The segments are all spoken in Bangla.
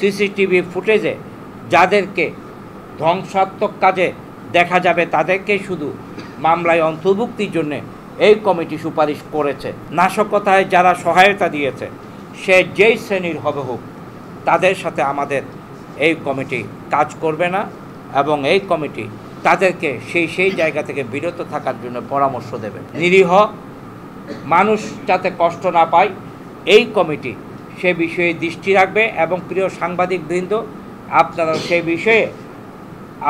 সিসিটিভি ফুটেজে যাদেরকে ধ্বংসাত্মক কাজে দেখা যাবে তাদেরকে শুধু মামলায় অন্তর্ভুক্তির জন্যে এই কমিটি সুপারিশ করেছে। নাশকতায় যারা সহায়তা দিয়েছে সে যেই শ্রেণীর হবে হোক তাদের সাথে আমাদের এই কমিটি কাজ করবে না এবং এই কমিটি তাদেরকে সেই জায়গা থেকে বিরত থাকার জন্য পরামর্শ দেবে। নিরীহ মানুষ যাতে কষ্ট না পায় এই কমিটি সে বিষয়ে দৃষ্টি রাখবে এবং প্রিয় সাংবাদিকবৃন্দ আপনারা সেই বিষয়ে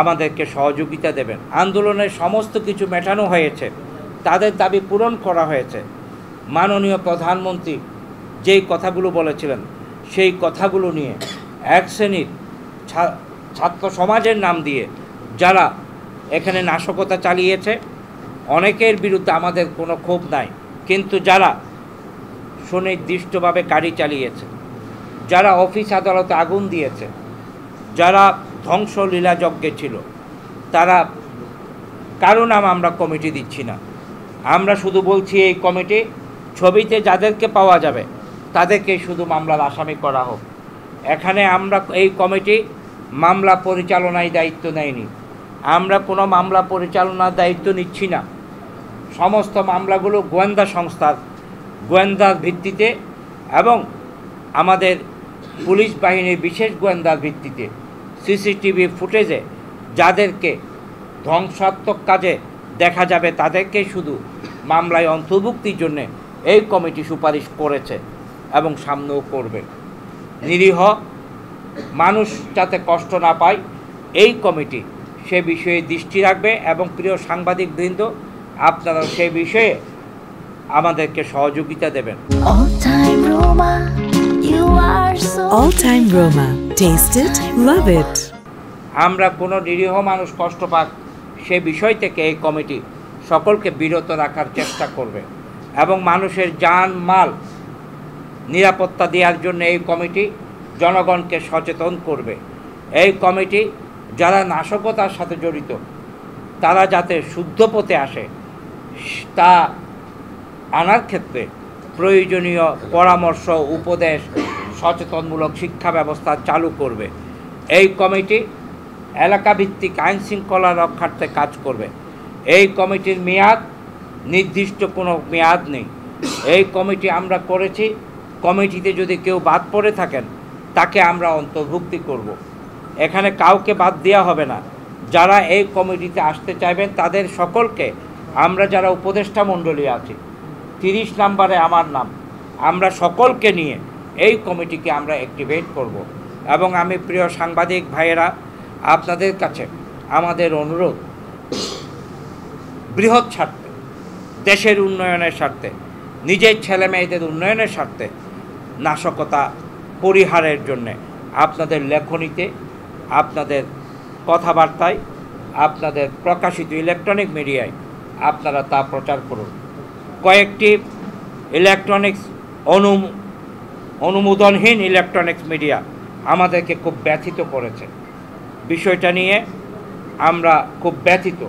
আমাদেরকে সহযোগিতা দেবেন। আন্দোলনের সমস্ত কিছু মেটানো হয়েছে, তাদের দাবি পূরণ করা হয়েছে। মাননীয় প্রধানমন্ত্রী যেই কথাগুলো বলেছিলেন সেই কথাগুলো নিয়ে এক শ্রেণীর ছাত্র সমাজের নাম দিয়ে যারা এখানে নাশকতা চালিয়েছে অনেকের বিরুদ্ধে আমাদের কোনো ক্ষোভ নাই, কিন্তু যারা সুনির্দিষ্টভাবে গাড়ি চালিয়েছে, যারা অফিস আদালতে আগুন দিয়েছে, যারা ধ্বংসলীলা যজ্ঞে ছিল, তারা কারো নাম আমরা কমিটি দিচ্ছি না। আমরা শুধু বলছি এই কমিটি ছবিতে যাদেরকে পাওয়া যাবে তাদেরকে শুধু মামলার আসামি করা হোক। এখানে আমরা এই কমিটি মামলা পরিচালনায় দায়িত্ব নেয়নি, আমরা কোনো মামলা পরিচালনার দায়িত্ব নিচ্ছি না। সমস্ত মামলাগুলো গোয়েন্দা সংস্থার গোয়েন্দার ভিত্তিতে এবং আমাদের পুলিশ বাহিনীর বিশেষ গোয়েন্দার ভিত্তিতে সিসিটিভি ফুটেজে যাদেরকে ধ্বংসাত্মক কাজে দেখা যাবে তাদেরকে শুধু মামলায় অন্তর্ভুক্তির জন্যে এই কমিটি সুপারিশ করেছে এবং সামনেও করবে। নিরীহ মানুষ যাতে কষ্ট না পায় এই কমিটি সে বিষয়ে দৃষ্টি রাখবে এবং প্রিয় সাংবাদিকবৃন্দ আপনারা সেই বিষয়ে আমাদেরকে সহযোগিতা দেবেন। All Time Roma. Taste it, love it. আমরা কোনো নিরীহ মানুষ কষ্ট পাক সে বিষয় থেকে এই কমিটি সকলকে বিরত রাখার চেষ্টা করবে এবং মানুষের জান মাল নিরাপত্তা দেওয়ার জন্য এই কমিটি জনগণকে সচেতন করবে। এই কমিটি যারা নাশকতার সাথে জড়িত তারা যাতে শুদ্ধ পথে আসে তা আনার ক্ষেত্রে প্রয়োজনীয় পরামর্শ, উপদেশ, সচেতনমূলক শিক্ষা ব্যবস্থা চালু করবে। এই কমিটি এলাকাভিত্তিক আইন শৃঙ্খলা রক্ষার্থে কাজ করবে। এই কমিটির মেয়াদ নির্দিষ্ট কোনো মেয়াদ নেই। এই কমিটি আমরা করেছি, কমিটিতে যদি কেউ বাদ পড়ে থাকেন তাকে আমরা অন্তর্ভুক্তি করব। এখানে কাউকে বাদ দেওয়া হবে না। যারা এই কমিটিতে আসতে চাইবেন তাদের সকলকে আমরা যারা উপদেষ্টা মণ্ডলী আছি 30 নম্বরে আমার নাম, আমরা সকলকে নিয়ে এই কমিটিকে আমরা অ্যাক্টিভেট করব। এবং আমি প্রিয় সাংবাদিক ভাইয়েরা আপনাদের কাছে আমাদের অনুরোধ, বৃহৎ স্বার্থে, দেশের উন্নয়নের স্বার্থে, নিজের ছেলে মেয়েদের উন্নয়নের স্বার্থে নাশকতা পরিহারের জন্যে আপনাদের লেখনীতে, আপনাদের কথাবার্তায়, আপনাদের প্রকাশিত ইলেকট্রনিক মিডিয়ায় আপনারা তা প্রচার করুন। কয়েকটি ইলেকট্রনিক্স অনুমোদনহীন ইলেকট্রনিক্স মিডিয়া আমাদেরকে খুব ব্যথিত করেছে। বিষয়টা নিয়ে আমরা খুব ব্যথিত,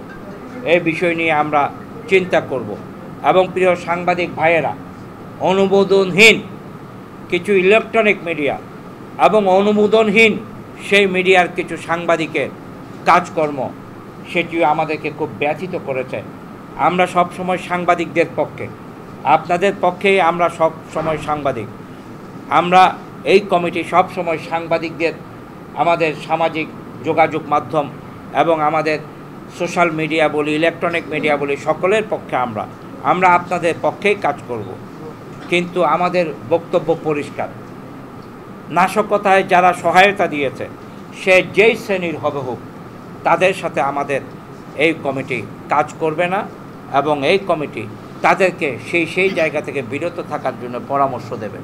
এই বিষয় নিয়ে আমরা চিন্তা করব। এবং প্রিয় সাংবাদিক ভাইয়েরা, অনুমোদনহীন কিছু ইলেকট্রনিক মিডিয়া এবং অনুমোদনহীন সেই মিডিয়ার কিছু সাংবাদিকের কাজকর্ম সেটিও আমাদেরকে খুব ব্যথিত করেছে। আমরা সব সময় সাংবাদিকদের পক্ষে, আপনাদের পক্ষেই আমরা সব সময় সাংবাদিক। আমরা এই কমিটি সব সময় সাংবাদিকদের, আমাদের সামাজিক যোগাযোগ মাধ্যম এবং আমাদের সোশ্যাল মিডিয়া বলি, ইলেকট্রনিক মিডিয়া বলি, সকলের পক্ষে আমরা আপনাদের পক্ষেই কাজ করব। কিন্তু আমাদের বক্তব্য পরিষ্কার, নাশকতায় যারা সহায়তা দিয়েছে সে যেই শ্রেণীর হবে হোক তাদের সাথে আমাদের এই কমিটি কাজ করবে না এবং এই কমিটি তাদেরকে সেই জায়গা থেকে বিরত থাকার জন্য পরামর্শ দেবে।